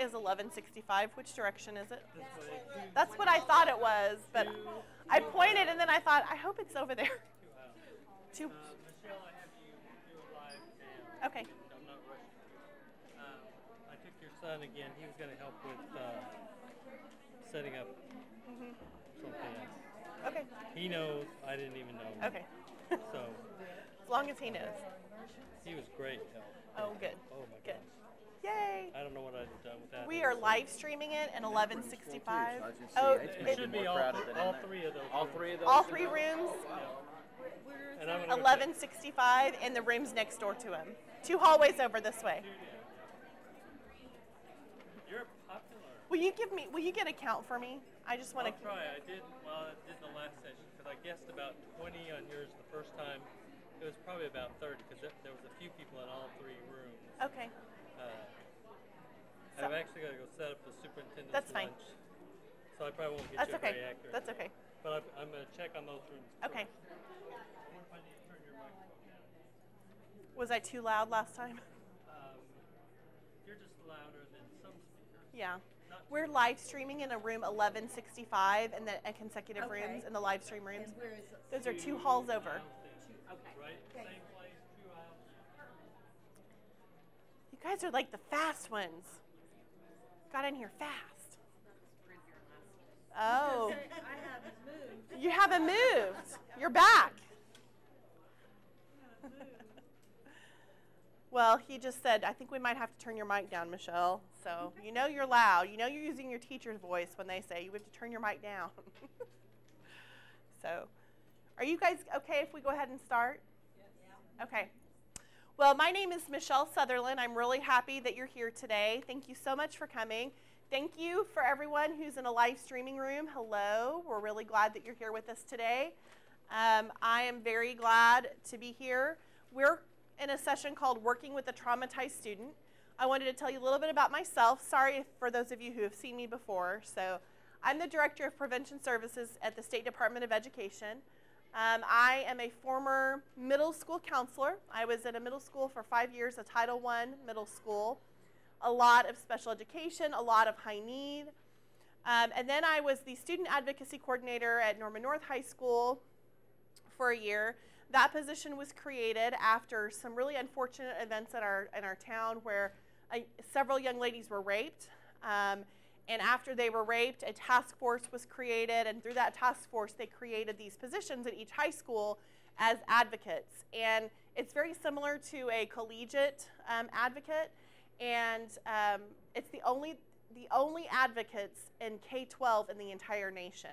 is 1165. Which direction is it? That's what I thought it was, but I pointed and then I thought, I hope it's over there. Two. Michelle, I have you do a live now. Okay. I'm not rushing. I took your son again. He was going to help with setting up something else. Okay. He knows. I didn't even know. Okay. So. As long as he knows. He was great help. Oh, good. Oh my Good. gosh. Yay. I don't know what I'd have done with that. We are live streaming it in 1165. Oh, it should be all three of those. All three of those. All three rooms. And I'm 1165 and the rooms next door to him. 2 hallways over this way. You're popular. Will you get a count for me? I just want to. I'll try. I did the last session because I guessed about 20 on yours the first time. It was probably about 30 because there was a few people in all 3 rooms. Okay. I've actually got to go set up the superintendent's That's fine. lunch. So I probably won't get That's you okay. very accurate. That's okay. But I'm going to check on those rooms first. Okay. What if I need to turn your microphone down? Was I too loud last time? You're just louder than some speakers. Yeah. We're live streaming in a room 1165 and then consecutive rooms in the live stream rooms. And where is it? Those are 2 halls over. Okay. Right? Same place, 2 aisles. You guys are like the fast ones. Got in here fast. Oh. I haven't moved. You haven't moved. You're back. Well, he just said, I think we might have to turn your mic down, Michelle. So you know you're loud. You know you're using your teacher's voice when they say you have to turn your mic down. So are you guys okay if we go ahead and start? Yeah. Okay. Well, my name is Michelle Sutherland. I'm really happy that you're here today. Thank you so much for coming. Thank you for everyone who's in a live streaming room. Hello. We're really glad that you're here with us today. I am very glad to be here. We're in a session called Working with a Traumatized Student. I wanted to tell you a little bit about myself. Sorry for those of you who have seen me before. So I'm the Director of Prevention Services at the State Department of Education. I am a former middle school counselor. I was at a middle school for 5 years, a Title I middle school. A lot of special education, a lot of high need. And then I was the student advocacy coordinator at Norman North High School for a year. That position was created after some really unfortunate events in our town where several young ladies were raped. And after they were raped, a task force was created, and through that task force, they created these positions at each high school as advocates. And it's very similar to a collegiate advocate, and it's the only advocates in K-12 in the entire nation,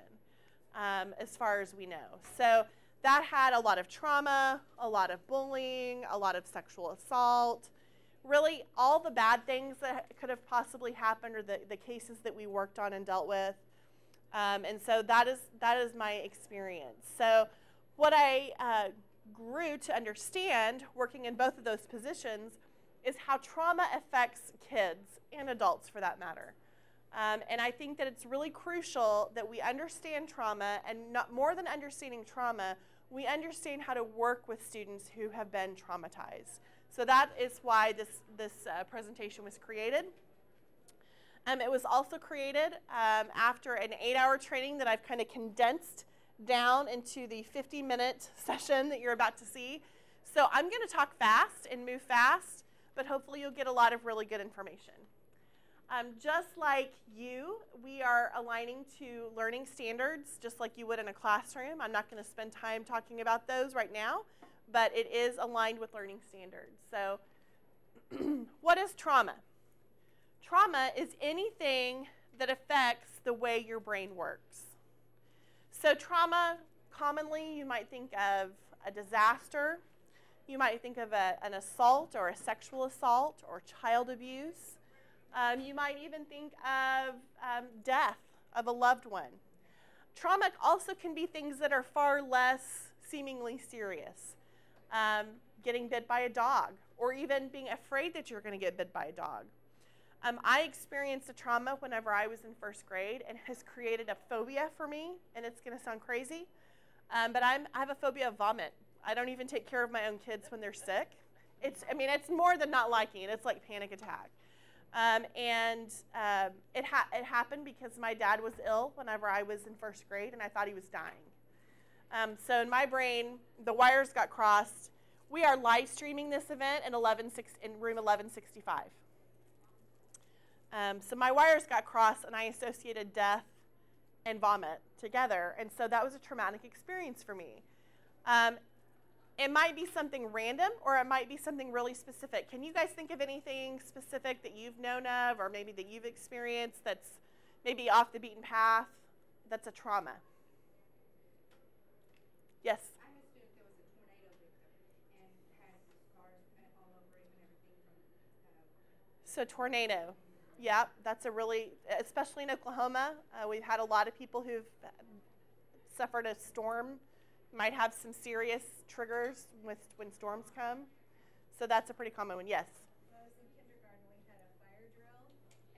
as far as we know. So that had a lot of trauma, a lot of bullying, a lot of sexual assault, really all the bad things that could have possibly happened, or the cases that we worked on and dealt with. And so that is my experience. So what I grew to understand working in both of those positions is how trauma affects kids and adults for that matter. And I think that it's really crucial that we understand trauma, and not more than understanding trauma, we understand how to work with students who have been traumatized. So that is why this presentation was created. It was also created after an 8-hour training that I've kind of condensed down into the 50-minute session that you're about to see. So I'm going to talk fast and move fast, but hopefully you'll get a lot of really good information. Just like you, we are aligning to learning standards, just like you would in a classroom. I'm not going to spend time talking about those right now, but it is aligned with learning standards. So what is trauma? Trauma is anything that affects the way your brain works. So trauma, commonly you might think of a disaster. You might think of an assault or a sexual assault or child abuse. You might even think of death of a loved one. Trauma also can be things that are far less seemingly serious. Getting bit by a dog, or even being afraid that you're going to get bit by a dog. I experienced a trauma whenever I was in first grade, and has created a phobia for me, and it's going to sound crazy, but I have a phobia of vomit. I don't even take care of my own kids when they're sick. It's more than not liking it. It's like panic attack. It happened because my dad was ill whenever I was in first grade, and I thought he was dying. So in my brain, the wires got crossed. We are live streaming this event in room 1165. So my wires got crossed, and I associated death and vomit together, and so that was a traumatic experience for me. It might be something random, or it might be something really specific. Can you guys think of anything specific that you've known of, or maybe that you've experienced that's maybe off the beaten path that's a trauma? Yes? I'm a student that was a tornado victim and has scars all over it and everything from So tornado. Yeah, that's a really, especially in Oklahoma, we've had a lot of people who've suffered a storm, might have some serious triggers when storms come. So that's a pretty common one. Yes? When I was in kindergarten, we had a fire drill,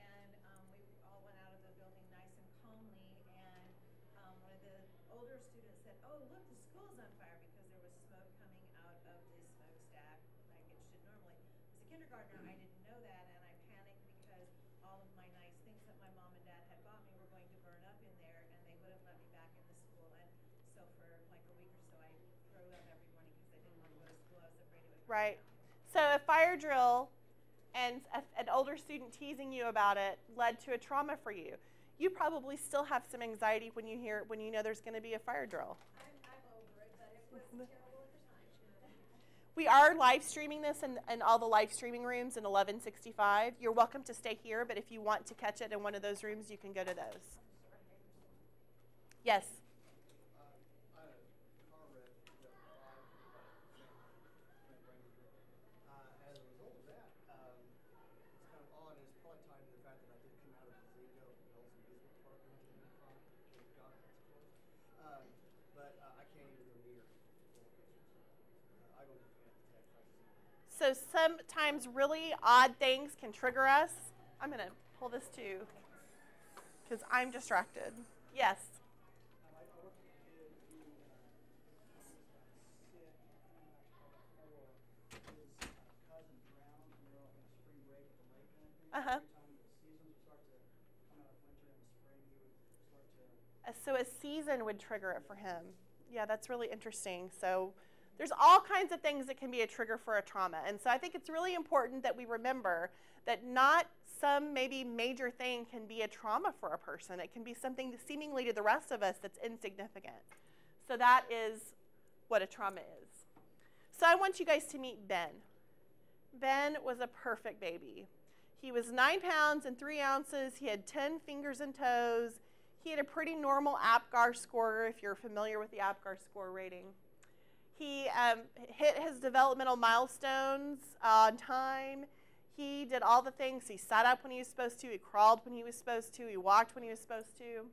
and we all went out of the building nice and calmly, and one of the older students said, "Oh, look, the school's on fire," because there was smoke coming out of the smokestack like it should normally. As a kindergartner, I didn't know that, and I panicked because all of my nice things that my mom and dad had bought me were going to burn up in there, and they wouldn't let me back in the school. And so for like a week or so, I threw up every morning because I didn't want to go to school. I was afraid it would burn Right. down. So a fire drill and an older student teasing you about it led to a trauma for you. You probably still have some anxiety when you know there's going to be a fire drill. I'm over it, but it was terrible at the time. We are live streaming this in all the live streaming rooms in 1165. You're welcome to stay here, but if you want to catch it in one of those rooms, you can go to those. Yes? I had a car wreck that as a result of that, it's kind of odd, and it's probably tied to the fact that I did come out of the Zingo Bells and Amusement Park in 1995. Thank God that's closed. But I can't even go near roller coasters. I go to panic attack crisis. So sometimes really odd things can trigger us. I'm going to pull this too because I'm distracted. Yes? I worked with a kid who got sick before his cousin drowned, and they were off on a spring break at the lake and everything. Uh-huh. Every time the seasons would start to come out of winter and the spring, he would start to. So a season would trigger it for him. Yeah, that's really interesting. So there's all kinds of things that can be a trigger for a trauma. And so I think it's really important that we remember that not some maybe major thing can be a trauma for a person. It can be something that seemingly to the rest of us that's insignificant. So that is what a trauma is. So I want you guys to meet Ben. Ben was a perfect baby. He was 9 pounds and 3 ounces. He had 10 fingers and toes. He had a pretty normal APGAR score, if you're familiar with the APGAR score rating. He hit his developmental milestones on time. He did all the things. He sat up when he was supposed to. He crawled when he was supposed to. He walked when he was supposed to.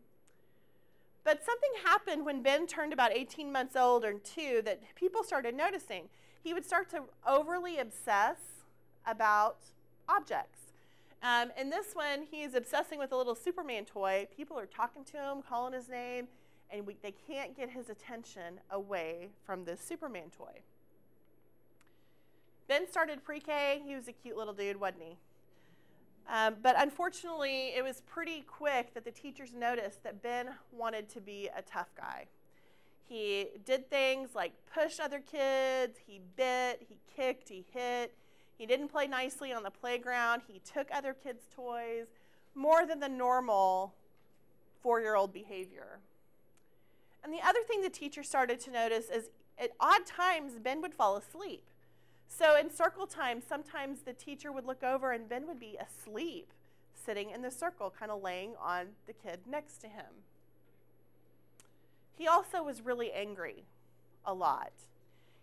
But something happened when Ben turned about 18 months old or 2 that people started noticing. He would start to overly obsess about objects. In this one, he is obsessing with a little Superman toy. People are talking to him, calling his name, and they can't get his attention away from this Superman toy. Ben started pre-K. He was a cute little dude, wasn't he? But unfortunately, it was pretty quick that the teachers noticed that Ben wanted to be a tough guy. He did things like push other kids, he bit, he kicked, he hit. He didn't play nicely on the playground. He took other kids' toys, more than the normal 4-year-old behavior. And the other thing the teacher started to notice is at odd times, Ben would fall asleep. So in circle time, sometimes the teacher would look over and Ben would be asleep, sitting in the circle, kind of laying on the kid next to him. He also was really angry a lot.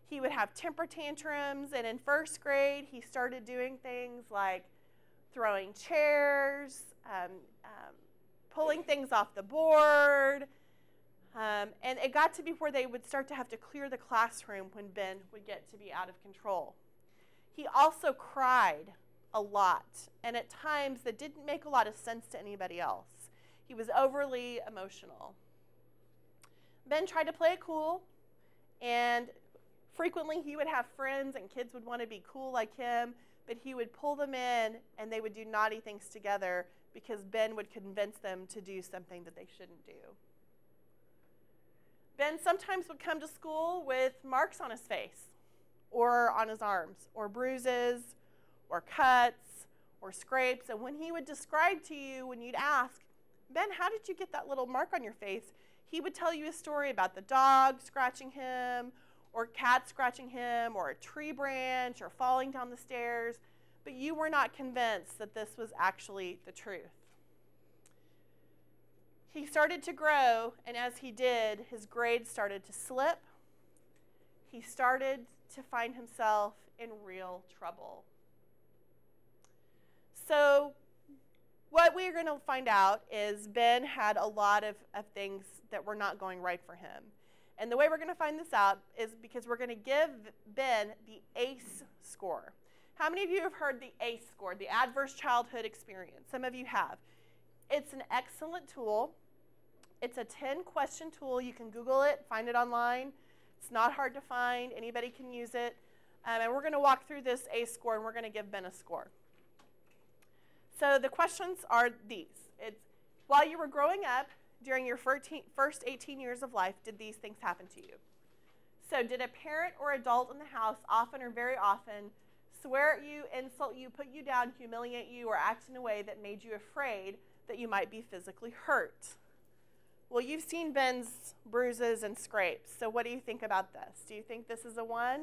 He would have temper tantrums, and in first grade, he started doing things like throwing chairs, pulling things off the board, and it got to be where they would start to have to clear the classroom when Ben would get to be out of control. He also cried a lot, and at times that didn't make a lot of sense to anybody else. He was overly emotional. Ben tried to play it cool, and frequently he would have friends and kids would want to be cool like him, but he would pull them in and they would do naughty things together because Ben would convince them to do something that they shouldn't do. Ben sometimes would come to school with marks on his face or on his arms or bruises or cuts or scrapes. And when he would describe to you, when you'd ask, Ben, how did you get that little mark on your face? He would tell you a story about the dog scratching him or cat scratching him or a tree branch or falling down the stairs. But you were not convinced that this was actually the truth. He started to grow, and as he did, his grades started to slip. He started to find himself in real trouble. So what we're going to find out is Ben had a lot of things that were not going right for him. And the way we're going to find this out is because we're going to give Ben the ACE score. How many of you have heard the ACE score, the Adverse Childhood Experience? Some of you have. It's an excellent tool. It's a 10-question tool. You can Google it, find it online. It's not hard to find. Anybody can use it. And we're going to walk through this ACE score, and we're going to give Ben a score. So the questions are these. It's, while you were growing up, during your first 18 years of life, did these things happen to you? So did a parent or adult in the house often or very often swear at you, insult you, put you down, humiliate you, or act in a way that made you afraid that you might be physically hurt? Well, you've seen Ben's bruises and scrapes, so what do you think about this? Do you think this is a 1?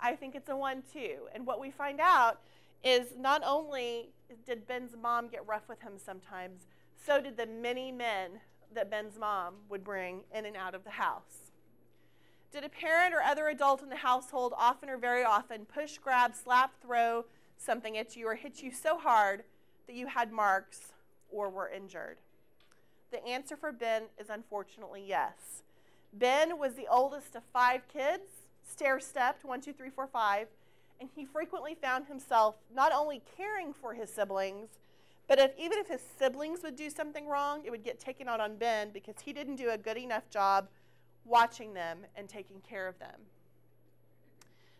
I think it's a 1 too. And what we find out is not only did Ben's mom get rough with him sometimes, so did the many men that Ben's mom would bring in and out of the house. Did a parent or other adult in the household often or very often push, grab, slap, throw something at you or hit you so hard that you had marks or were injured? The answer for Ben is unfortunately yes. Ben was the oldest of 5 kids, stair-stepped, 1, 2, 3, 4, 5, and he frequently found himself not only caring for his siblings, but even if his siblings would do something wrong, it would get taken out on Ben because he didn't do a good enough job watching them and taking care of them.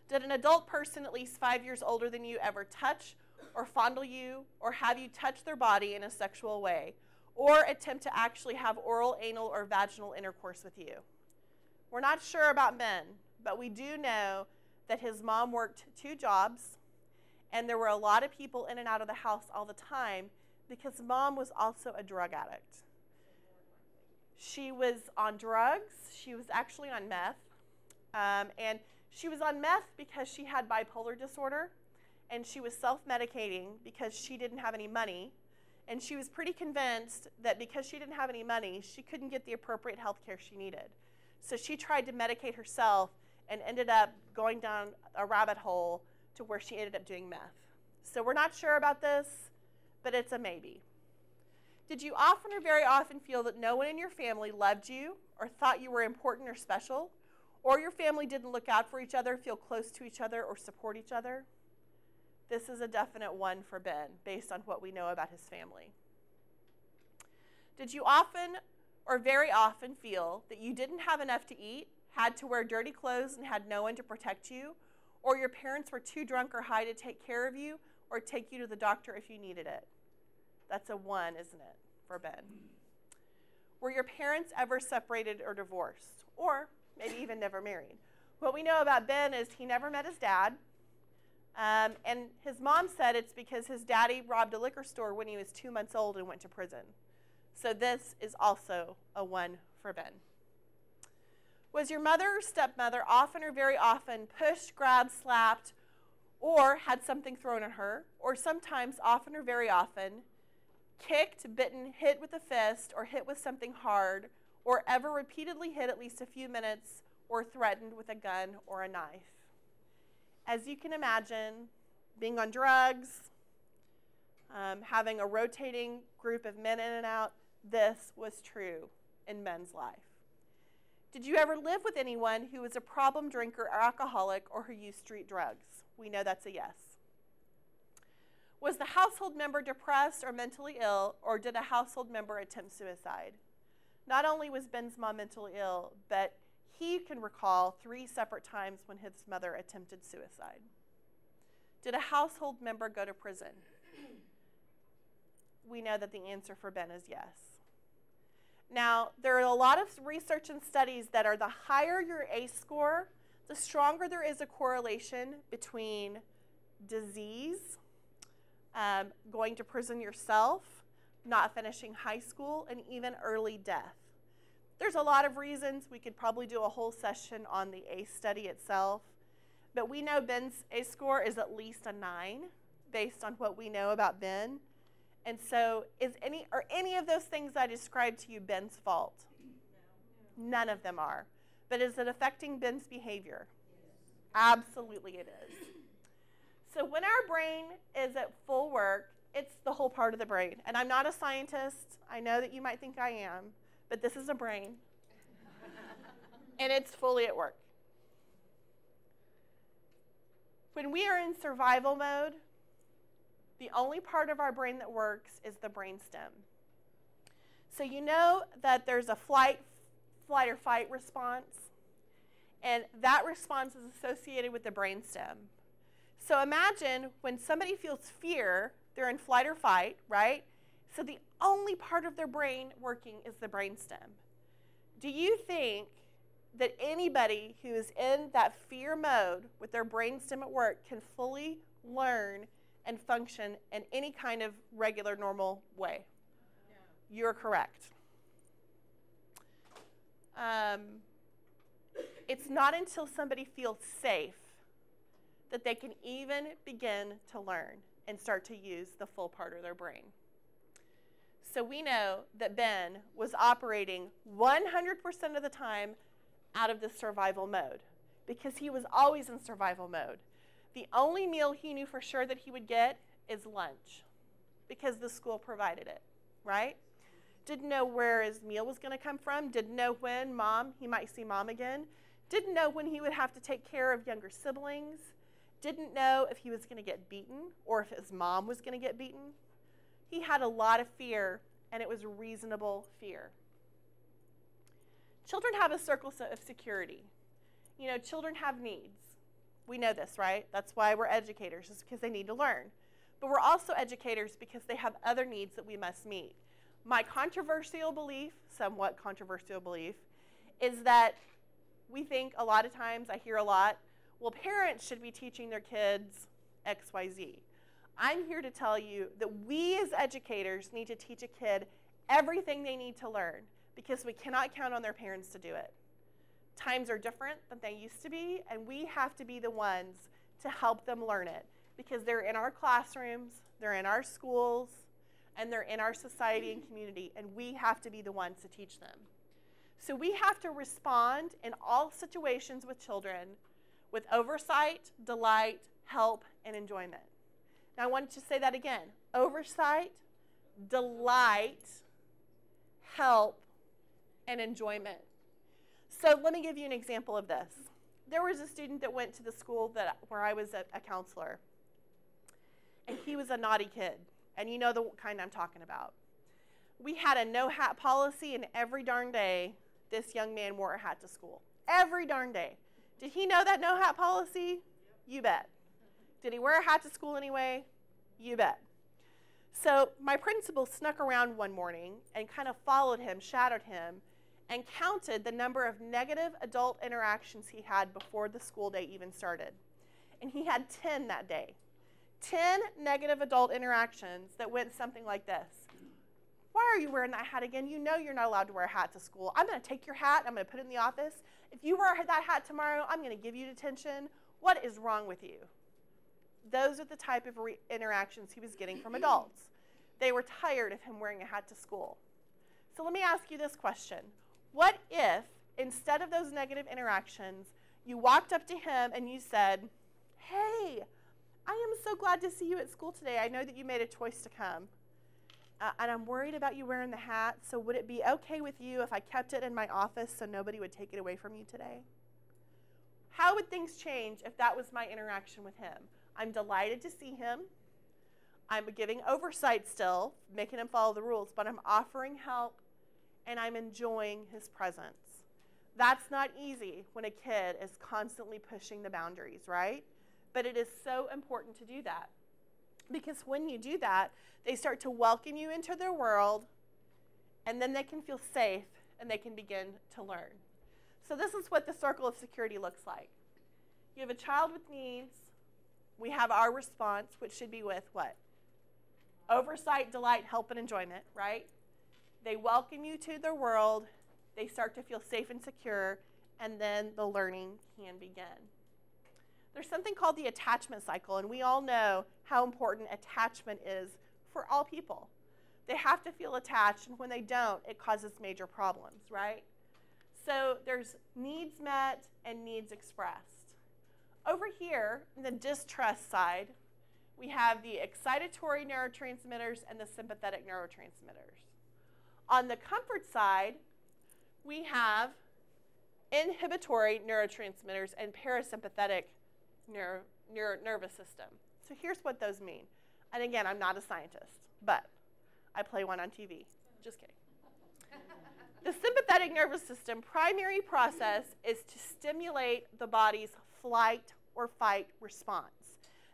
Did an adult person at least 5 years older than you ever touch or fondle you or have you touch their body in a sexual way or attempt to actually have oral, anal, or vaginal intercourse with you? We're not sure about Ben, but we do know that his mom worked 2 jobs and there were a lot of people in and out of the house all the time because mom was also a drug addict. She was on drugs. She was actually on meth. And she was on meth because she had bipolar disorder, and she was self-medicating because she didn't have any money. And she was pretty convinced that because she didn't have any money, she couldn't get the appropriate health care she needed. So she tried to medicate herself and ended up going down a rabbit hole to where she ended up doing meth. So we're not sure about this, but it's a maybe. Did you often or very often feel that no one in your family loved you or thought you were important or special, or your family didn't look out for each other, feel close to each other, or support each other? This is a definite 1 for Ben, based on what we know about his family. Did you often or very often feel that you didn't have enough to eat, had to wear dirty clothes, and had no one to protect you, or your parents were too drunk or high to take care of you or take you to the doctor if you needed it? That's a 1, isn't it, for Ben? Were your parents ever separated or divorced, or maybe even never married? What we know about Ben is he never met his dad, and his mom said it's because his daddy robbed a liquor store when he was 2 months old and went to prison. So this is also a 1 for Ben. Was your mother or stepmother often or very often pushed, grabbed, slapped, or had something thrown at her, or sometimes often or very often kicked, bitten, hit with a fist, or hit with something hard, or ever repeatedly hit at least a few minutes, or threatened with a gun or a knife? As you can imagine, being on drugs, having a rotating group of men in and out, this was true in Ben's life. Did you ever live with anyone who was a problem drinker or alcoholic or who used street drugs? We know that's a yes. Was the household member depressed or mentally ill, or did a household member attempt suicide? Not only was Ben's mom mentally ill, but he can recall 3 separate times when his mother attempted suicide. Did a household member go to prison? We know that the answer for Ben is yes. Now, there are a lot of research and studies that are the higher your ACE score, the stronger there is a correlation between disease, going to prison yourself, not finishing high school, and even early death. There's a lot of reasons. We could probably do a whole session on the ACE study itself. But we know Ben's ACE score is at least a 9 based on what we know about Ben. And so are any of those things I described to you Ben's fault? No. None of them are. But is it affecting Ben's behavior? Yes. Absolutely it is. So when our brain is at full work, it's the whole part of the brain. And I'm not a scientist. I know that you might think I am. But this is a brain. And it's fully at work. When we are in survival mode, the only part of our brain that works is the brainstem. So you know that there's a flight or fight response, and that response is associated with the brainstem. So imagine when somebody feels fear, they're in flight or fight, right? So the only part of their brain working is the brainstem. Do you think that anybody who is in that fear mode with their brainstem at work can fully learn and function in any kind of regular, normal way? No. You're correct. It's not until somebody feels safe that they can even begin to learn and start to use the full part of their brain. So we know that Ben was operating 100% of the time out of the survival mode because he was always in survival mode. The only meal he knew for sure that he would get is lunch because the school provided it, right? Didn't know where his meal was going to come from, didn't know when he might see mom again, didn't know when he would have to take care of younger siblings, didn't know if he was going to get beaten or if his mom was going to get beaten. He had a lot of fear, and it was reasonable fear. Children have a circle of security. You know, children have needs. We know this, right? That's why we're educators, is because they need to learn. But we're also educators because they have other needs that we must meet. My controversial belief, somewhat controversial belief, is that we think a lot of times, I hear a lot, well, parents should be teaching their kids X, Y, Z. I'm here to tell you that we as educators need to teach a kid everything they need to learn because we cannot count on their parents to do it. Times are different than they used to be, and we have to be the ones to help them learn it because they're in our classrooms, they're in our schools, and they're in our society and community, and we have to be the ones to teach them. So we have to respond in all situations with children with oversight, delight, help, and enjoyment. Now I want to say that again. Oversight, delight, help, and enjoyment. So let me give you an example of this. There was a student that went to the school where I was a counselor. And he was a naughty kid. And you know the kind I'm talking about. We had a no hat policy, and every darn day, this young man wore a hat to school. Every darn day. Did he know that no hat policy? You bet. Did he wear a hat to school anyway? You bet. So my principal snuck around one morning and kind of followed him, shadowed him, and counted the number of negative adult interactions he had before the school day even started. And he had 10 that day. 10 negative adult interactions that went something like this. Why are you wearing that hat again? You know you're not allowed to wear a hat to school. I'm going to take your hat, I'm going to put it in the office. If you wear that hat tomorrow, I'm going to give you detention. What is wrong with you? Those are the type of interactions he was getting from adults. They were tired of him wearing a hat to school. So let me ask you this question. What if, instead of those negative interactions, you walked up to him and you said, hey, I am so glad to see you at school today. I know that you made a choice to come. And I'm worried about you wearing the hat, so would it be okay with you if I kept it in my office so nobody would take it away from you today? How would things change if that was my interaction with him? I'm delighted to see him. I'm giving oversight still, making him follow the rules, but I'm offering help and I'm enjoying his presence. That's not easy when a kid is constantly pushing the boundaries, right? But it is so important to do that. Because when you do that, they start to welcome you into their world, and then they can feel safe, and they can begin to learn. So this is what the circle of security looks like. You have a child with needs. We have our response, which should be with what? Oversight, delight, help, and enjoyment, right? They welcome you to their world. They start to feel safe and secure, and then the learning can begin. There's something called the attachment cycle, and we all know how important attachment is for all people. They have to feel attached, and when they don't, it causes major problems, right? So there's needs met and needs expressed. Over here, in the distrust side, we have the excitatory neurotransmitters and the sympathetic neurotransmitters. On the comfort side, we have inhibitory neurotransmitters and parasympathetic nervous system. So here's what those mean. And again, I'm not a scientist, but I play one on TV. Just kidding. The sympathetic nervous system primary process is to stimulate the body's flight or fight response.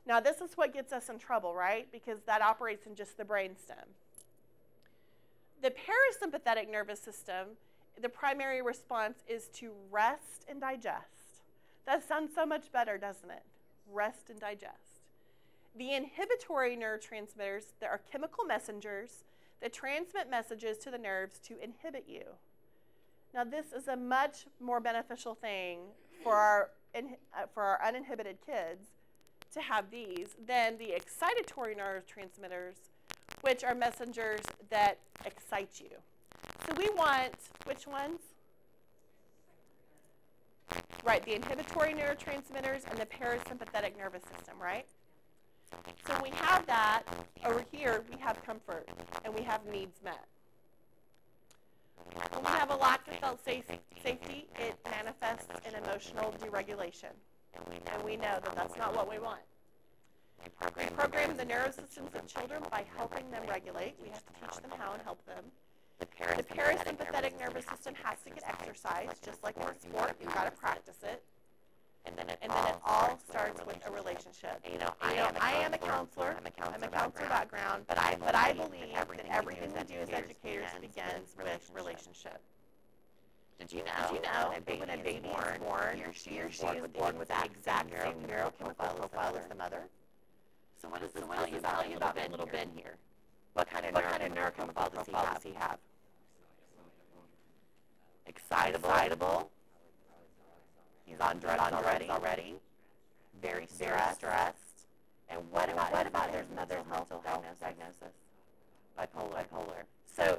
Now, this is what gets us in trouble, right? Because that operates in just the brainstem. The parasympathetic nervous system, the primary response is to rest and digest. That sounds so much better, doesn't it? Rest and digest. The inhibitory neurotransmitters, there are chemical messengers that transmit messages to the nerves to inhibit you. Now, this is a much more beneficial thing for our uninhibited kids to have these than the excitatory neurotransmitters, which are messengers that excite you. So we want, which ones? Right, the inhibitory neurotransmitters and the parasympathetic nervous system, right? So when we have that, over here we have comfort and we have needs met. When we have a lack of felt safety, it manifests in emotional deregulation. And we know that that's not what we want. We program the neurosystems of children by helping them regulate. We have to teach them how and help them. The parasympathetic nervous system has to get exercise, just like in a sport. You've got to practice it. And then it all starts with a relationship. I am a counselor. I'm a counselor background, but I believe that everything we do as educators begins with relationship. Did you know that when a baby is born, he or she is born with the exact same neurochemical profile as the mother? So what does this tell you about little Ben here? What kind of neurochemical profile does he have? Excitable. He's on drugs already. Very stressed. And what about there's another mental health diagnosis? Bipolar. So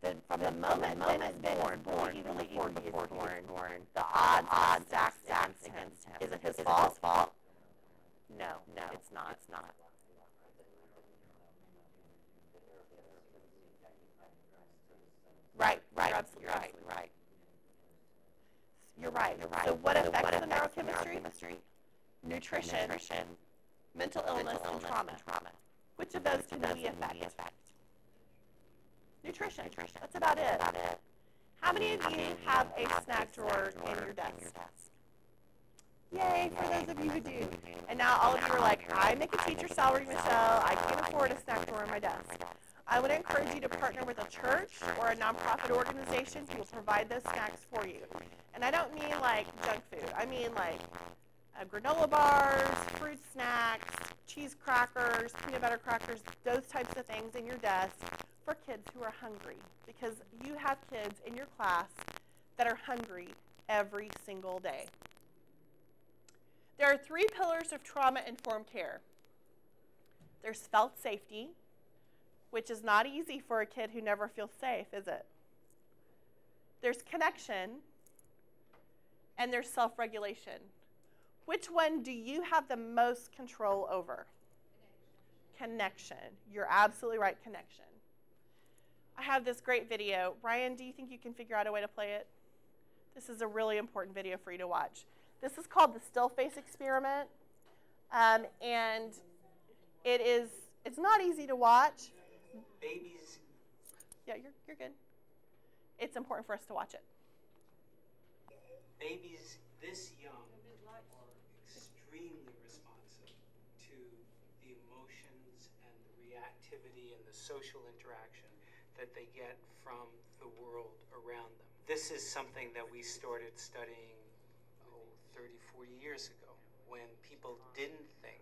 then from the moment Ben is born, even before he is born, the odds stacked against him. Is it his fault? No, it's not. Right. You're absolutely right. You're right. So what affects the neurochemistry? Nutrition, mental illness, and trauma. Which of those can we affect? Nutrition. That's about it. How many of you have a snack drawer in your desk? Yay, for those of you who do. And now all of you are like, I make a teacher salary, Michelle. I can't afford a snack drawer in my desk. I would encourage you to partner with a church or a nonprofit organization who will provide those snacks for you. And I don't mean like junk food. I mean like granola bars, fruit snacks, cheese crackers, peanut butter crackers, those types of things in your desk for kids who are hungry. Because you have kids in your class that are hungry every single day. There are 3 pillars of trauma-informed care. There's felt safety, which is not easy for a kid who never feels safe, is it? There's connection, and there's self-regulation. Which one do you have the most control over? Connection. You're absolutely right, connection. I have this great video. Ryan, do you think you can figure out a way to play it? This is a really important video for you to watch. This is called the still face experiment, and it's not easy to watch. Babies. Yeah, you're good. It's important for us to watch it. Babies this young are extremely responsive. emotions and the reactivity and the social interaction that they get from the world around them. This is something that we started studying 30, 40 years ago, when people didn't think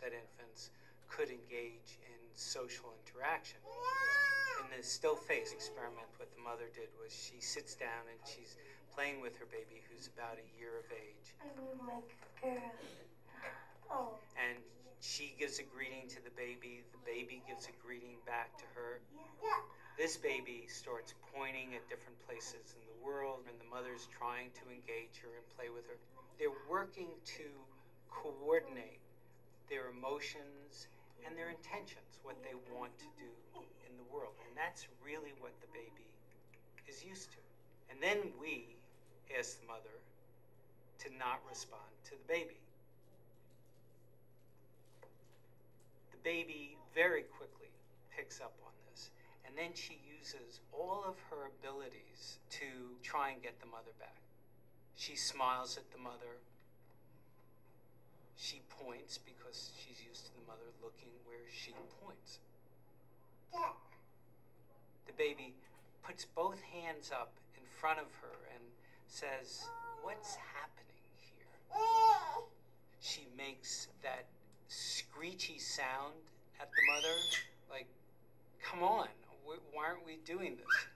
that infants could engage in social interaction. In the still face experiment, what the mother did was she sits down and she's playing with her baby who's about a year of age. Oh my girl. Oh. And she gives a greeting to the baby gives a greeting back to her. Yeah. This baby starts pointing at different places in the world, and the mother's trying to engage her and play with her. They're working to coordinate their emotions and their intentions, what they want to do in the world. And that's really what the baby is used to. And then we ask the mother to not respond to the baby. The baby very quickly picks up on this, and then she uses all of her abilities to try and get the mother back. She smiles at the mother. She points because she's used to the mother looking where she points. The baby puts both hands up in front of her and says, "What's happening here?" She makes that screechy sound at the mother, like, "Come on, why aren't we doing this?"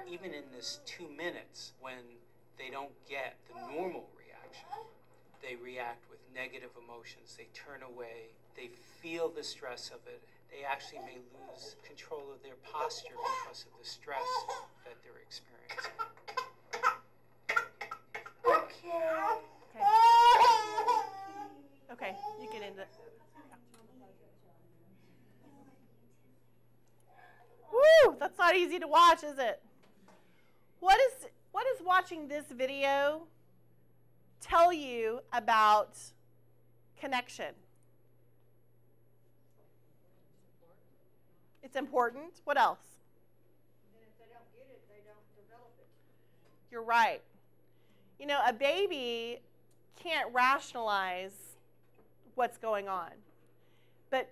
Even in this 2 minutes, when they don't get the normal reaction, they react with negative emotions, they turn away, they feel the stress of it, they actually may lose control of their posture because of the stress that they're experiencing. Okay. Okay, you get into it. Woo! That's not easy to watch, is it? What is watching this video tell you about connection? It's important. What else? And if they don't get it, they don't develop it. You're right. You know, a baby can't rationalize what's going on. But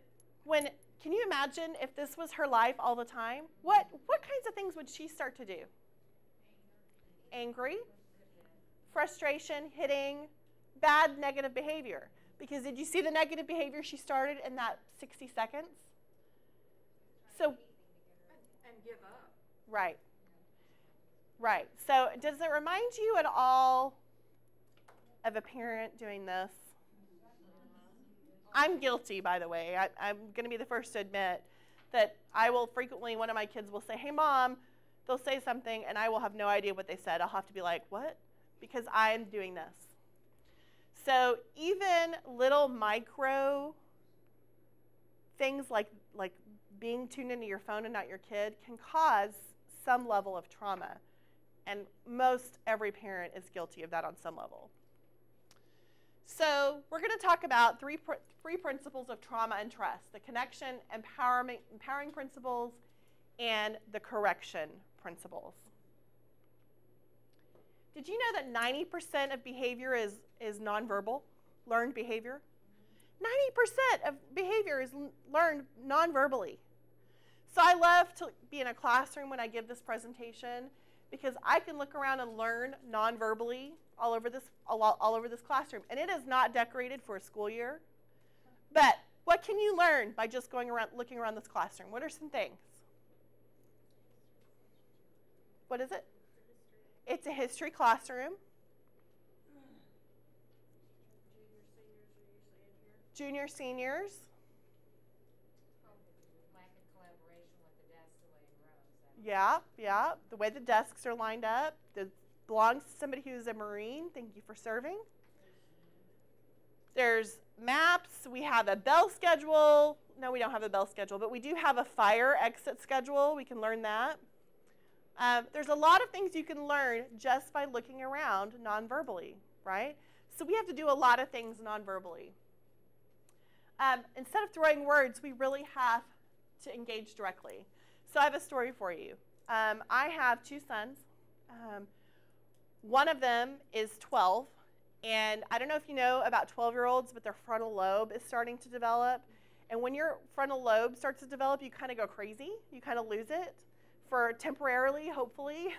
can you imagine if this was her life all the time? What kinds of things would she start to do? Angry, frustration, hitting, bad negative behavior. Because did you see the negative behavior she started in that 60 seconds? So, And give up. right. Right. So does it remind you at all of a parent doing this? I'm guilty, by the way. I'm going to be the first to admit that I will frequently, one of my kids will say, "Hey, Mom," they'll say something, and I will have no idea what they said. I'll have to be like, "What?" Because I'm doing this. So even little micro things like being tuned into your phone and not your kid can cause some level of trauma. And most every parent is guilty of that on some level. So we're going to talk about three principles of trauma and trust: the connection, empowering principles, and the correction principles. Did you know that 90% of behavior is nonverbal, learned behavior? 90% of behavior is learned nonverbally. So I love to be in a classroom when I give this presentation, because I can look around and learn nonverbally all over this classroom. And it is not decorated for a school year. But what can you learn by just looking around this classroom? What are some things? What is it? It's a history classroom. Junior, seniors. Lack of collaboration with the desk, the way it grows. Yeah. The way the desks are lined up. It belongs to somebody who's a Marine. Thank you for serving. There's maps. We have a bell schedule. No, we don't have a bell schedule, but we do have a fire exit schedule. We can learn that. There's a lot of things you can learn just by looking around nonverbally, right? So we have to do a lot of things nonverbally. Instead of throwing words, we really have to engage directly. So I have a story for you. I have two sons. One of them is 12, and I don't know if you know about 12-year-olds, but their frontal lobe is starting to develop. And when your frontal lobe starts to develop, you kind of go crazy. You kind of lose it for temporarily, hopefully.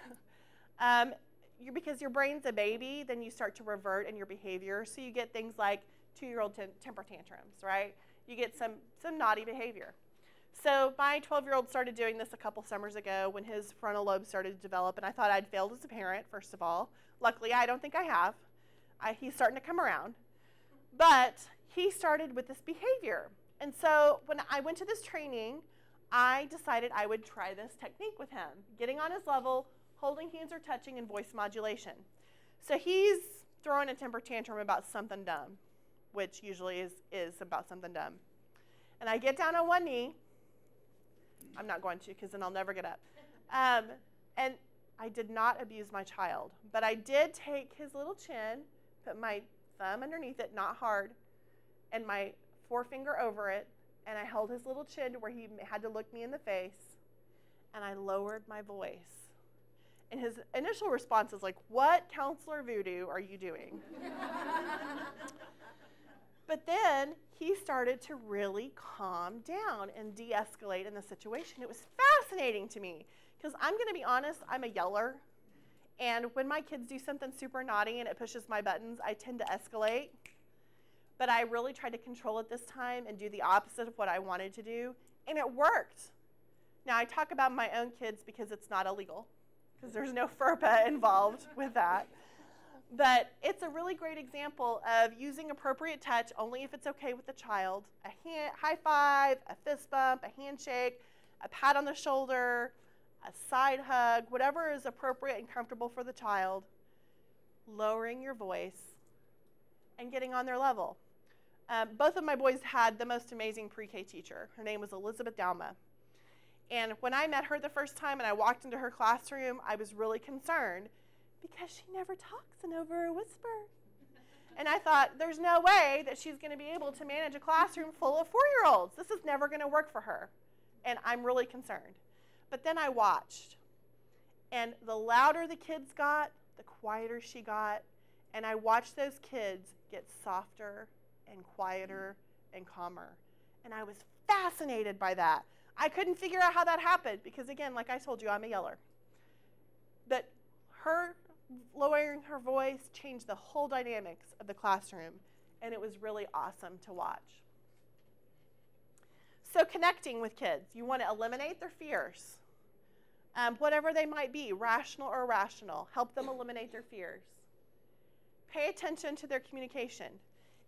Because your brain's a baby, then you start to revert in your behavior. So you get things like 2-year-old temper tantrums, right? You get some naughty behavior. So my 12-year-old started doing this a couple summers ago when his frontal lobe started to develop, and I thought I'd failed as a parent, first of all. Luckily, I don't think I have. He's starting to come around. But he started with this behavior. And so when I went to this training, I decided I would try this technique with him, getting on his level, holding hands or touching, and voice modulation. So he's throwing a temper tantrum about something dumb, which usually is about something dumb. And I get down on one knee. I'm not going to, because then I'll never get up. And I did not abuse my child, but I did take his little chin, put my thumb underneath it, not hard, and my forefinger over it, and I held his little chin to where he had to look me in the face, and I lowered my voice. And his initial response is like, "What counselor voodoo are you doing?" But then he started to really calm down and de-escalate in the situation. It was fascinating to me because I'm going to be honest, I'm a yeller. And when my kids do something super naughty and it pushes my buttons, I tend to escalate. But I really tried to control it this time and do the opposite of what I wanted to do, and it worked. Now, I talk about my own kids because it's not illegal, because there's no FERPA involved with that. But it's a really great example of using appropriate touch only if it's okay with the child. A high five, a fist bump, a handshake, a pat on the shoulder, a side hug, whatever is appropriate and comfortable for the child. Lowering your voice and getting on their level. Both of my boys had the most amazing pre-K teacher. Her name was Elizabeth Dalma. And when I met her the first time and I walked into her classroom, I was really concerned because she never talks in over a whisper. And I thought, there's no way that she's going to be able to manage a classroom full of 4-year-olds. This is never going to work for her. And I'm really concerned. But then I watched. And the louder the kids got, the quieter she got. And I watched those kids get softer and quieter and calmer. And I was fascinated by that. I couldn't figure out how that happened because, again, like I told you, I'm a yeller. But her lowering her voice changed the whole dynamics of the classroom, and it was really awesome to watch. So connecting with kids, you want to eliminate their fears, whatever they might be, rational or irrational. Help them eliminate their fears. Pay attention to their communication.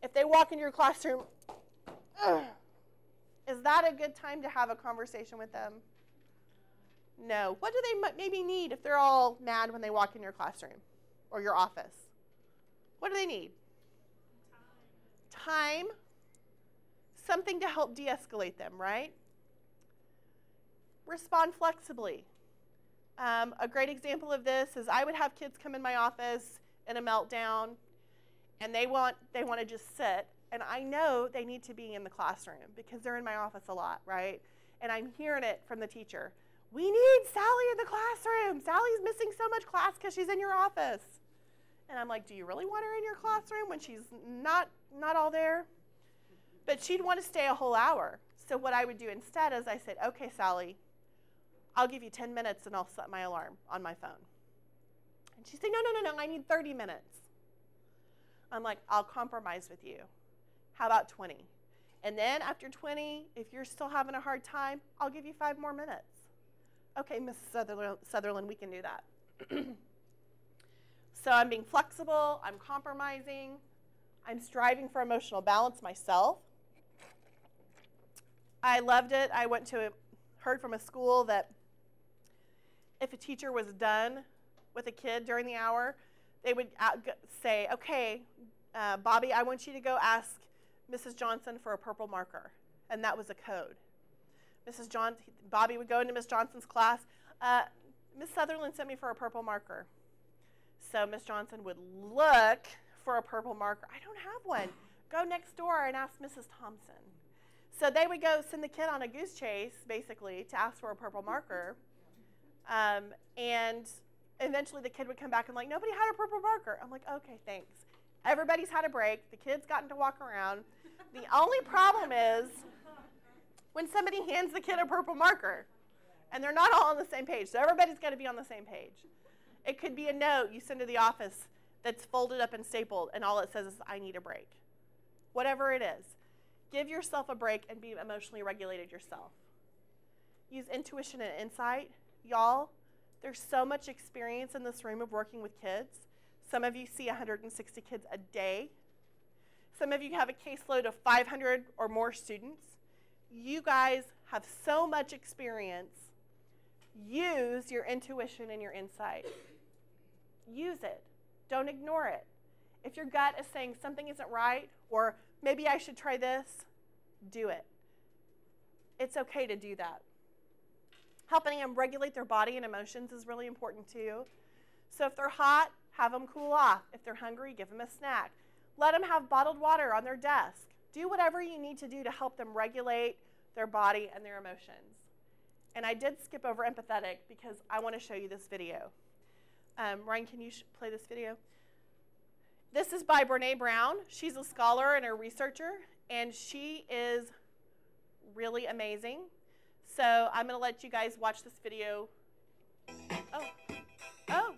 If they walk into your classroom, is that a good time to have a conversation with them? No. What do they maybe need if they're all mad when they walk in your classroom or your office? What do they need? Time. Something to help de-escalate them, right? Respond flexibly. A great example of this is I would have kids come in my office in a meltdown, and they want to just sit, and I know they need to be in the classroom because they're in my office a lot, right? And I'm hearing it from the teacher. We need Sally in the classroom. Sally's missing so much class because she's in your office. And I'm like, do you really want her in your classroom when she's not all there? But she'd want to stay a whole hour. So what I would do instead is I said, okay, Sally, I'll give you 10 minutes and I'll set my alarm on my phone. And she'd say, no, I need 30 minutes. I'm like, I'll compromise with you. How about 20? And then after 20, if you're still having a hard time, I'll give you 5 more minutes. Okay, Mrs. Sutherland, we can do that. So I'm being flexible, I'm compromising, I'm striving for emotional balance myself. I loved it. I heard from a school that if a teacher was done with a kid during the hour, they would say, okay, Bobby, I want you to go ask Mrs. Johnson for a purple marker. And that was a code. Bobby would go into Miss Johnson's class. Miss Sutherland sent me for a purple marker. So Miss Johnson would look for a purple marker. I don't have one. Go next door and ask Mrs. Thompson. So they would go send the kid on a goose chase, basically, to ask for a purple marker. And eventually the kid would come back and like, nobody had a purple marker. I'm like, okay, thanks. Everybody's had a break. The kid's gotten to walk around. The only problem is when somebody hands the kid a purple marker and they're not all on the same page. So everybody's got to be on the same page. It could be a note you send to the office that's folded up and stapled, and all it says is, I need a break. Whatever it is, give yourself a break and be emotionally regulated yourself. Use intuition and insight. Y'all, there's so much experience in this room of working with kids. Some of you see 160 kids a day. Some of you have a caseload of 500 or more students. You guys have so much experience. Use your intuition and your insight. Use it. Don't ignore it. If your gut is saying something isn't right, or maybe I should try this, do it. It's okay to do that. Helping them regulate their body and emotions is really important too. So if they're hot, have them cool off. If they're hungry, give them a snack. Let them have bottled water on their desk. Do whatever you need to do to help them regulate their body and their emotions. And I did skip over empathetic because I want to show you this video. Ryan, can you play this video? This is by Brene Brown. She's a scholar and a researcher, and she is really amazing. So I'm going to let you guys watch this video. Oh,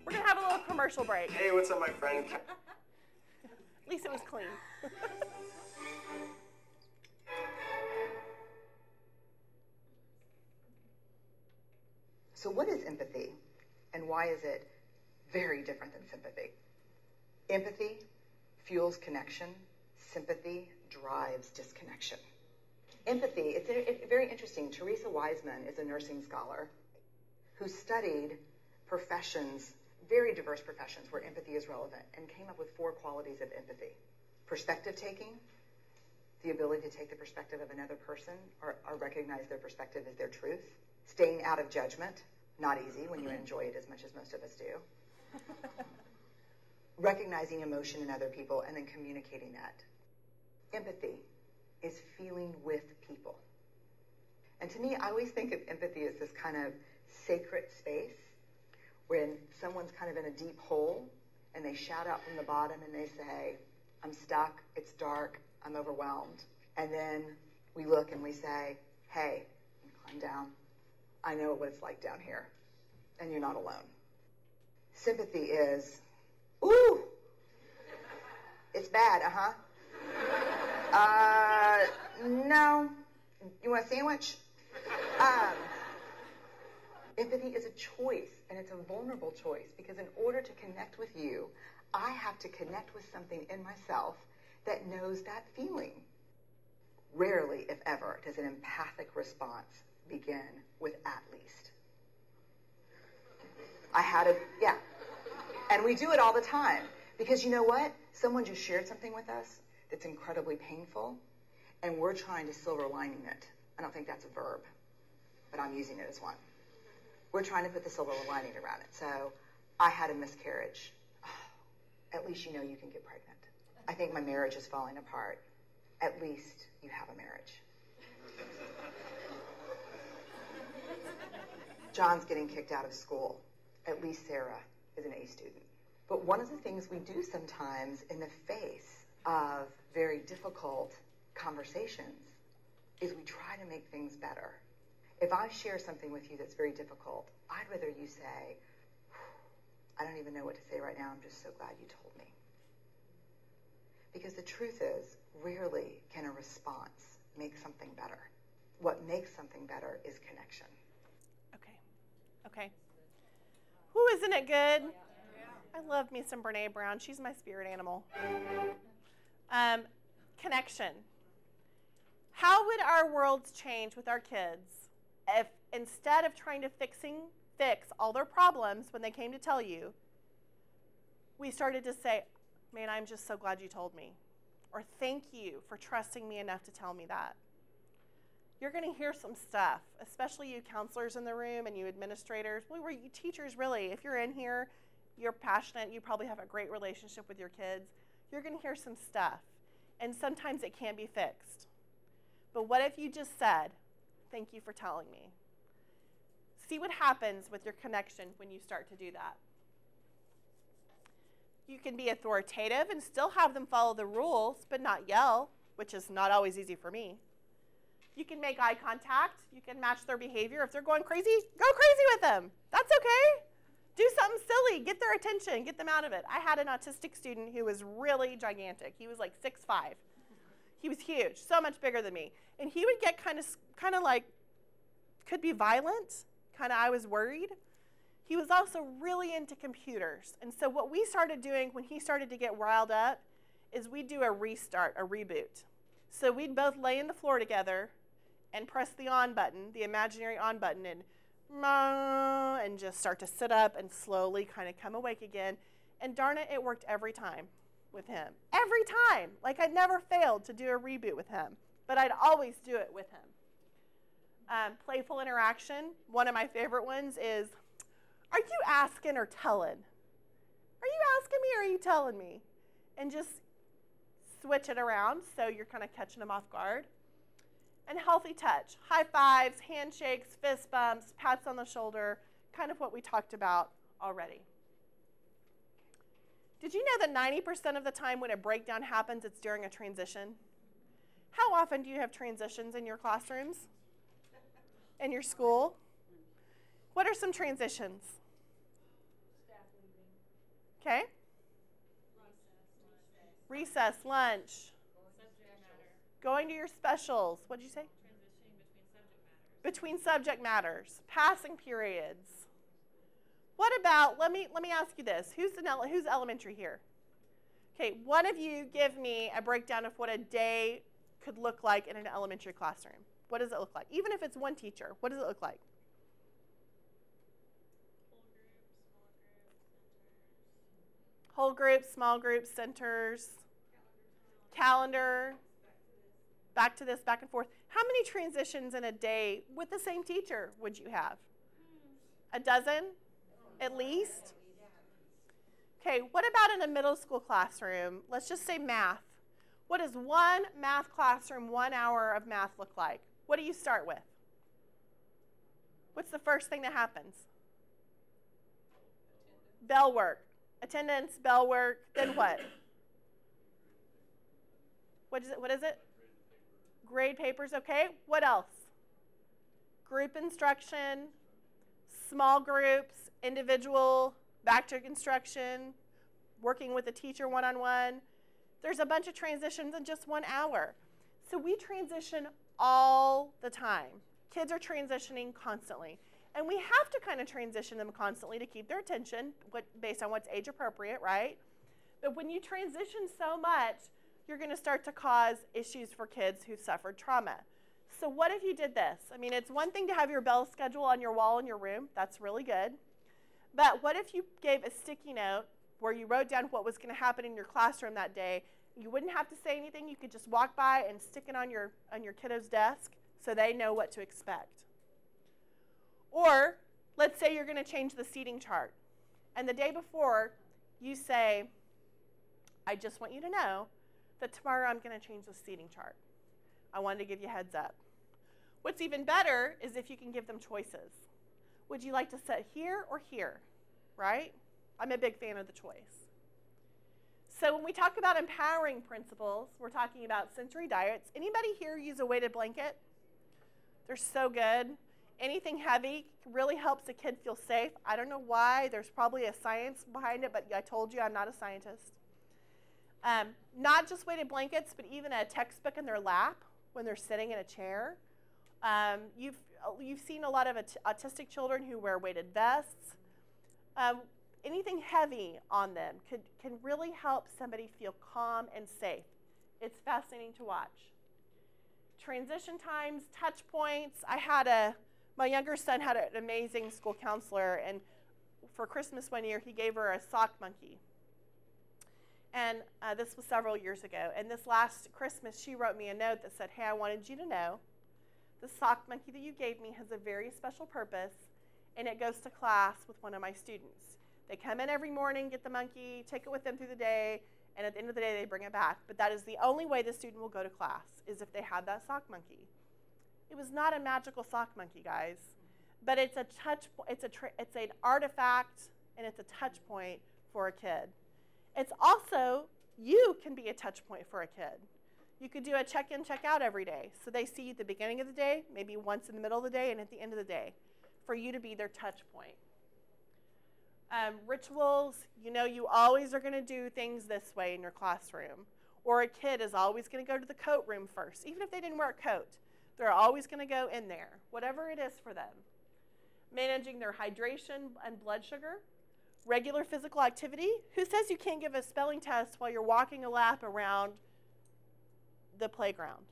we're going to have a little commercial break. Hey, what's up, my friend? At least it was clean. So what is empathy, and why is it very different than sympathy? Empathy fuels connection. Sympathy drives disconnection. Empathy, it's very interesting. Teresa Wiseman is a nursing scholar who studied professions, very diverse professions where empathy is relevant, and came up with 4 qualities of empathy. Perspective taking, the ability to take the perspective of another person or recognize their perspective as their truth. Staying out of judgment, not easy when you enjoy it as much as most of us do. Recognizing emotion in other people and then communicating that. Empathy is feeling with people. And to me, I always think of empathy as this kind of sacred space when someone's kind of in a deep hole and they shout out from the bottom and they say, I'm stuck, it's dark, I'm overwhelmed. And then we look and we say, hey, climb down. I know what it's like down here, and you're not alone. Sympathy is, ooh, it's bad, no, you want a sandwich? Empathy is a choice, and it's a vulnerable choice, because in order to connect with you, I have to connect with something in myself that knows that feeling. Rarely, if ever, does an empathic response begin with at least. And we do it all the time, because you know what? Someone just shared something with us that's incredibly painful, and we're trying to silver lining it. I don't think that's a verb, but I'm using it as one. We're trying to put the silver lining around it. So, I had a miscarriage. Oh, at least you know you can get pregnant. I think my marriage is falling apart. At least you have a marriage. John's getting kicked out of school. At least Sarah is an A student. But one of the things we do sometimes in the face of very difficult conversations is we try to make things better. If I share something with you that's very difficult, I'd rather you say, I don't even know what to say right now, I'm just so glad you told me. Because the truth is, rarely can a response make something better. What makes something better is connection. Okay. Who isn't it good? I love me some Brene Brown. She's my spirit animal. Connection. How would our worlds change with our kids if instead of trying to fix all their problems when they came to tell you, we started to say, man, I'm just so glad you told me. Or thank you for trusting me enough to tell me that. You're going to hear some stuff, especially you counselors in the room and you administrators. Well, you teachers, really. If you're in here, you're passionate, you probably have a great relationship with your kids. You're going to hear some stuff. And sometimes it can be fixed. But what if you just said, thank you for telling me? See what happens with your connection when you start to do that. You can be authoritative and still have them follow the rules, but not yell, which is not always easy for me. You can make eye contact. You can match their behavior. If they're going crazy, go crazy with them. That's okay. Do something silly. Get their attention. Get them out of it. I had an autistic student who was really gigantic. He was like 6'5". He was huge, so much bigger than me. And he would get kind of like, could be violent. I was worried. He was also really into computers. And so what we started doing when he started to get riled up is we'd do a restart, a reboot. So we'd both lay in the floor together and press the on button, the imaginary on button, and just start to sit up and slowly kind of come awake again. And darn it, it worked every time with him. Every time. Like I'd never failed to do a reboot with him, but I'd always do it with him. Playful interaction. One of my favorite ones is, are you asking or telling? Are you asking me or are you telling me? And just switch it around so you're kind of catching them off guard. And healthy touch. High fives, handshakes, fist bumps, pats on the shoulder, kind of what we talked about already. Did you know that 90% of the time when a breakdown happens, it's during a transition? How often do you have transitions in your classrooms? In your school? What are some transitions? Staff leaving. Okay. Recess, lunch. Subject matter. Going to your specials. What did you say? Transitioning between subject matters. Between subject matters. Passing periods. What about, let me ask you this. Who's elementary here? Okay, one of you give me a breakdown of what a day could look like in an elementary classroom. What does it look like? Even if it's one teacher, what does it look like? Whole groups, small groups, centers, calendar, back to this, back and forth. How many transitions in a day with the same teacher would you have? A dozen, at least? Okay, what about in a middle school classroom? Let's just say math. What does one math classroom, 1 hour of math look like? What do you start with? What's the first thing that happens? Bell work. Attendance, bell work, then what? What is it? Grade papers, okay. What else? Group instruction, small groups, individual, back to instruction, working with a teacher one-on-one. There's a bunch of transitions in just 1 hour. So we transition all the time. Kids are transitioning constantly. And we have to kind of transition them constantly to keep their attention based on what's age appropriate, right? But when you transition so much, you're going to start to cause issues for kids who suffered trauma. So what if you did this? I mean, it's one thing to have your bell schedule on your wall in your room. That's really good. But what if you gave a sticky note where you wrote down what was going to happen in your classroom that day? You wouldn't have to say anything. You could just walk by and stick it on your kiddo's desk so they know what to expect. Or let's say you're going to change the seating chart. And the day before, you say, I just want you to know that tomorrow I'm going to change the seating chart. I wanted to give you a heads up. What's even better is if you can give them choices. Would you like to sit here or here, right? I'm a big fan of the choice. So when we talk about empowering principles, we're talking about sensory diets. Anybody here use a weighted blanket? They're so good. Anything heavy really helps a kid feel safe. I don't know why. There's probably a science behind it, but I told you I'm not a scientist. Not just weighted blankets, but even a textbook in their lap when they're sitting in a chair. You've seen a lot of autistic children who wear weighted vests. Anything heavy on them can really help somebody feel calm and safe. It's fascinating to watch. Transition times, touch points. My younger son had an amazing school counselor, and for Christmas one year, he gave her a sock monkey. And this was several years ago. And this last Christmas, she wrote me a note that said, hey, I wanted you to know the sock monkey that you gave me has a very special purpose, and it goes to class with one of my students. They come in every morning, get the monkey, take it with them through the day, and at the end of the day, they bring it back. But that is the only way the student will go to class, is if they have that sock monkey. It was not a magical sock monkey, guys, but it's a it's an artifact, and it's a touch point for a kid. It's also, you can be a touch point for a kid. You could do a check-in, check-out every day. So they see you at the beginning of the day, maybe once in the middle of the day, and at the end of the day, for you to be their touch point. Rituals, you always are going to do things this way in your classroom. Or a kid is always going to go to the coat room first. Even if they didn't wear a coat, they're always going to go in there, whatever it is for them. Managing their hydration and blood sugar. Regular physical activity. Who says you can't give a spelling test while you're walking a lap around the playground?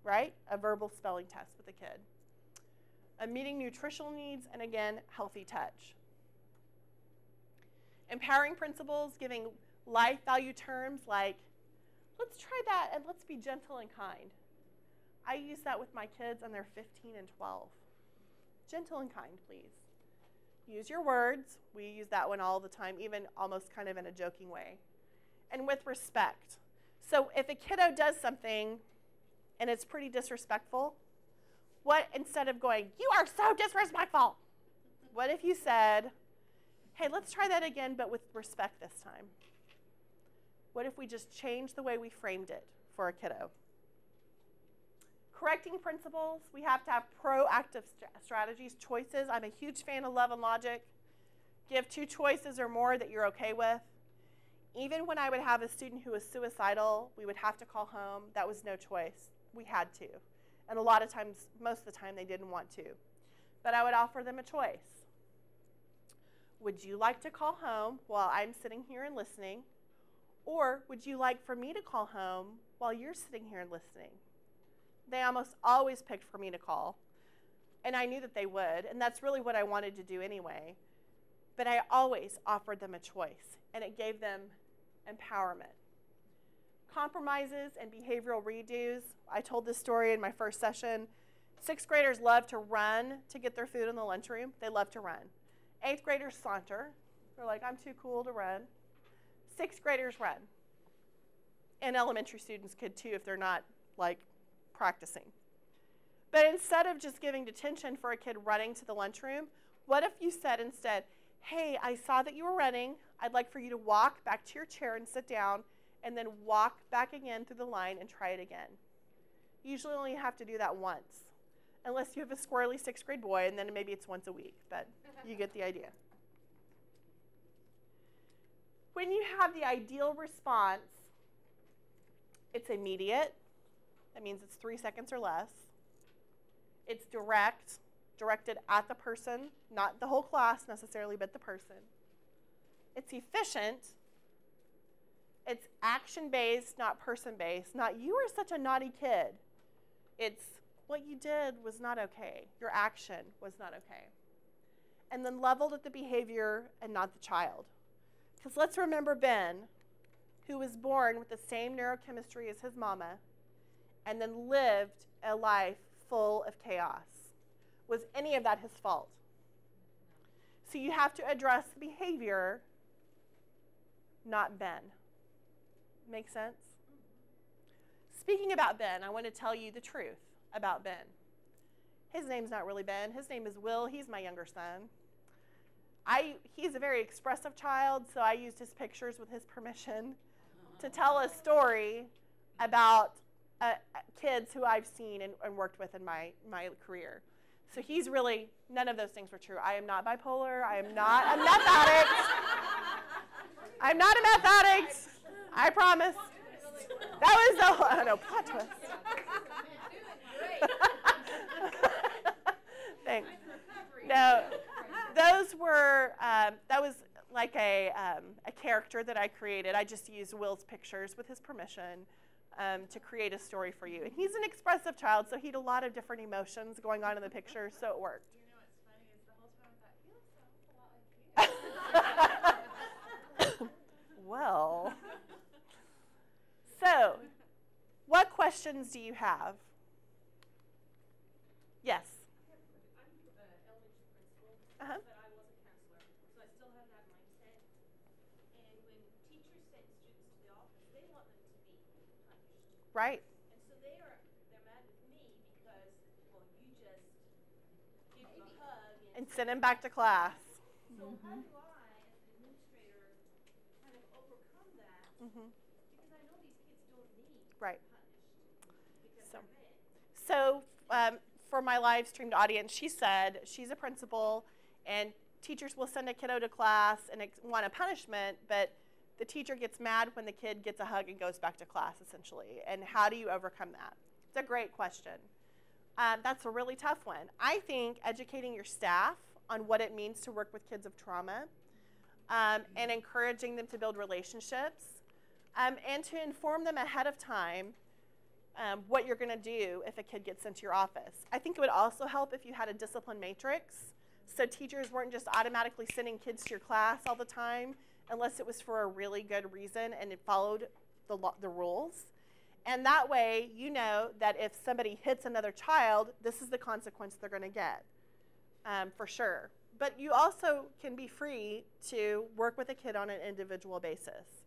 Right? A verbal spelling test with a kid. Meeting nutritional needs, and again, healthy touch. Empowering principles, giving life value terms like, let's try that and let's be gentle and kind. I use that with my kids and they're 15 and 12. Gentle and kind, please. Use your words. We use that one all the time, even almost kind of in a joking way. And with respect. So if a kiddo does something and it's pretty disrespectful, what, instead of going, you are so disrespectful, what if you said, hey, let's try that again, but with respect this time? What if we just changed the way we framed it for a kiddo? Correcting principles, we have to have proactive strategies, choices. I'm a huge fan of love and logic. Give 2 choices or more that you're okay with. Even when I would have a student who was suicidal, we would have to call home. That was no choice. We had to. And a lot of times, most of the time, they didn't want to. But I would offer them a choice. Would you like to call home while I'm sitting here and listening? Or would you like for me to call home while you're sitting here and listening? They almost always picked for me to call. And I knew that they would. And that's really what I wanted to do anyway. But I always offered them a choice. And it gave them empowerment. Compromises and behavioral redos. I told this story in my first session. 6th graders love to run to get their food in the lunchroom. They love to run. 8th graders saunter. They're like, I'm too cool to run. 6th graders run. And elementary students could too if they're not like practicing. But instead of just giving detention for a kid running to the lunchroom, what if you said instead, hey, I saw that you were running. I'd like for you to walk back to your chair and sit down, and then walk back again through the line and try it again. You usually only have to do that once, unless you have a squirrely 6th grade boy, and then maybe it's once a week, but you get the idea. When you have the ideal response, it's immediate. That means it's 3 seconds or less. It's direct, directed at the person, not the whole class necessarily, but the person. It's efficient. It's action-based, not person-based. Not, you were such a naughty kid. It's, what you did was not okay. Your action was not okay. And then leveled at the behavior and not the child. Because let's remember Ben, who was born with the same neurochemistry as his mama, and then lived a life full of chaos. Was any of that his fault? So you have to address the behavior, not Ben. Make sense? Speaking about Ben, I want to tell you the truth about Ben. His name's not really Ben. His name is Will. He's my younger son. He's a very expressive child, so I used his pictures with his permission to tell a story about kids who I've seen and worked with in my career. So he's really, none of those things were true. I am not bipolar. I am not a meth addict. I'm not a meth addict. I promise. That was the, no, plot twist. Thanks. No, those were, that was like a character that I created. I just used Will's pictures with his permission to create a story for you. And he's an expressive child, so he had a lot of different emotions going on in the picture, so it worked. You know what's funny is the whole time I thought, he looks an awful lot like you. Well, so what questions do you have? Yes. I'm elementary principal, Uh-huh. but I was a counselor, so I still have that mindset. And when teachers send students to the office, they want them to be punished. Right. And so they're mad with me because, well, you just give them a hug And send him back to class. So how do I, as an administrator, kind of overcome that? Mm-hmm. Because I know these kids don't need Right. punished. So, so for my live streamed audience, she said she's a principal, and teachers will send a kiddo to class and want a punishment, but the teacher gets mad when the kid gets a hug and goes back to class, essentially. And how do you overcome that? It's a great question. That's a really tough one. I think educating your staff on what it means to work with kids of trauma, and encouraging them to build relationships, and to inform them ahead of time what you're going to do if a kid gets sent to your office. I think it would also help if you had a discipline matrix, so teachers weren't just automatically sending kids to your class all the time unless it was for a really good reason and it followed the rules. And that way, you know that if somebody hits another child, this is the consequence they're going to get, for sure. But you also can be free to work with a kid on an individual basis.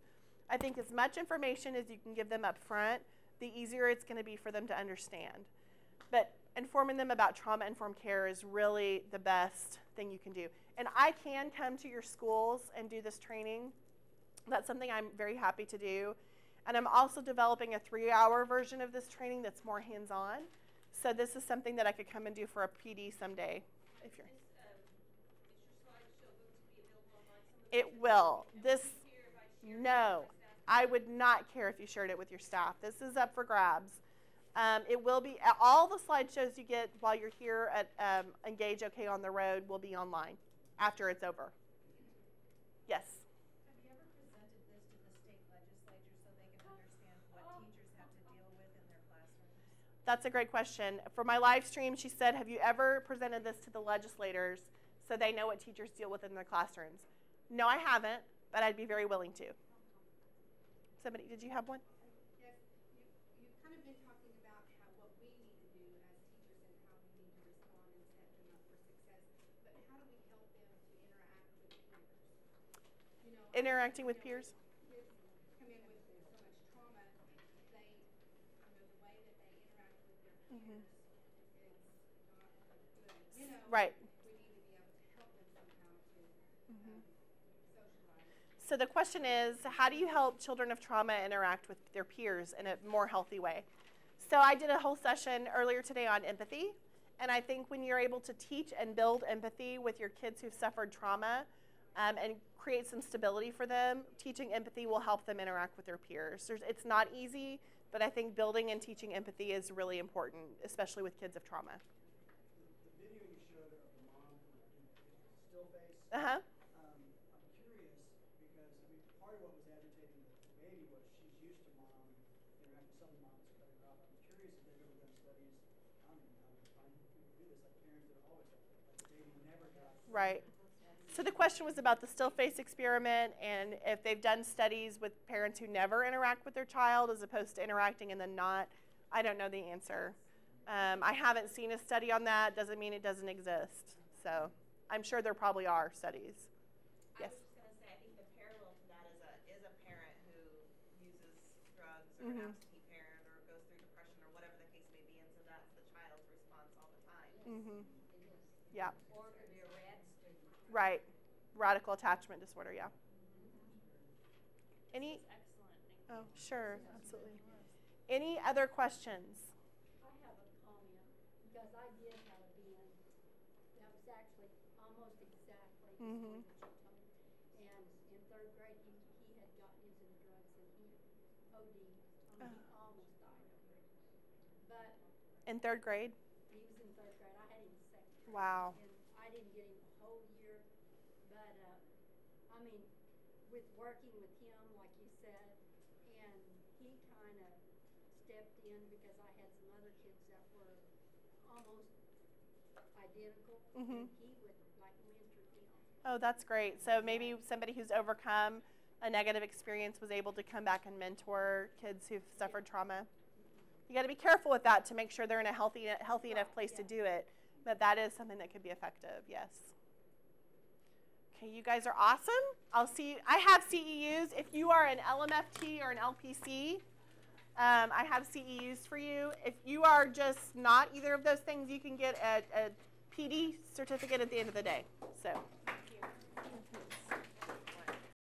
I think as much information as you can give them up front, the easier it's going to be for them to understand. But informing them about trauma-informed care is really the best thing you can do. And I can come to your schools and do this training. That's something I'm very happy to do. And I'm also developing a 3-hour version of this training that's more hands-on. So this is something that I could come and do for a PD someday. If you're. Is your slideshow going to be available online? It will. This, Would you care if I shared it with no, my staff? I would not care if you shared it with your staff. This is up for grabs. It will be, all the slideshows you get while you're here at Engage OK on the Road will be online after it's over. Yes? Have you ever presented this to the state legislature so they can understand what teachers have to deal with in their classrooms? That's a great question. For my live stream, she said, have you ever presented this to the legislators so they know what teachers deal with in their classrooms? No, I haven't, but I'd be very willing to. Somebody, did you have one? Yes, you've kind of been talking about what we need to do as teachers and how we need to respond and set them up for success. But how do we help them to interact with peers? You know, Interacting with peers? Kids come in with so much trauma, the way that they interact with their peers, it's not good. You know, Right. we need to be able to help them somehow to socialize. So the question is, how do you help children of trauma interact with their peers in a more healthy way? So I did a whole session earlier today on empathy, and I think when you're able to teach and build empathy with your kids who've suffered trauma, and create some stability for them, teaching empathy will help them interact with their peers. It's not easy, but I think building and teaching empathy is really important, especially with kids of trauma. The video you showed of the mom in still face. Uh-huh. I'm curious because part of what was agitating the baby was she's used to mom interacting. Some moms cut her off. I'm curious if they've ever done studies. I don't even know how to find people to do this. Like parents that are always like that. Like the baby never got. Right. So the question was about the still face experiment and if they've done studies with parents who never interact with their child as opposed to interacting and then not. I don't know the answer. I haven't seen a study on that. Doesn't mean it doesn't exist. So I'm sure there probably are studies. Yes? I was just going to say, I think the parallel to that is a parent who uses drugs or an absentee parent or goes through depression or whatever the case may be, and so that's the child's response all the time. Yeah. Or it could be a rad student. Right. Radical attachment disorder, yeah. Any? Excellent. Thank you. Oh, sure, absolutely. Any other questions? I have a comment because I did have a Ben that was actually almost exactly the story that you told. And in third grade, he had gotten into the drugs and he OD'd. He almost died over it. But In third grade? he was in third grade. I had him in second grade. Wow. And I didn't get him the whole year. But, I mean, with working with him, like you said, and he kind of stepped in because I had some other kids that were almost identical, and he would like mentor them. Oh, that's great. So maybe somebody who's overcome a negative experience was able to come back and mentor kids who've suffered trauma. You got to be careful with that to make sure they're in a healthy enough place to do it. But that is something that could be effective, yes. Okay, you guys are awesome. I'll see you. I have CEUs. If you are an LMFT or an LPC, I have CEUs for you. If you are just not either of those things, you can get a PD certificate at the end of the day. So.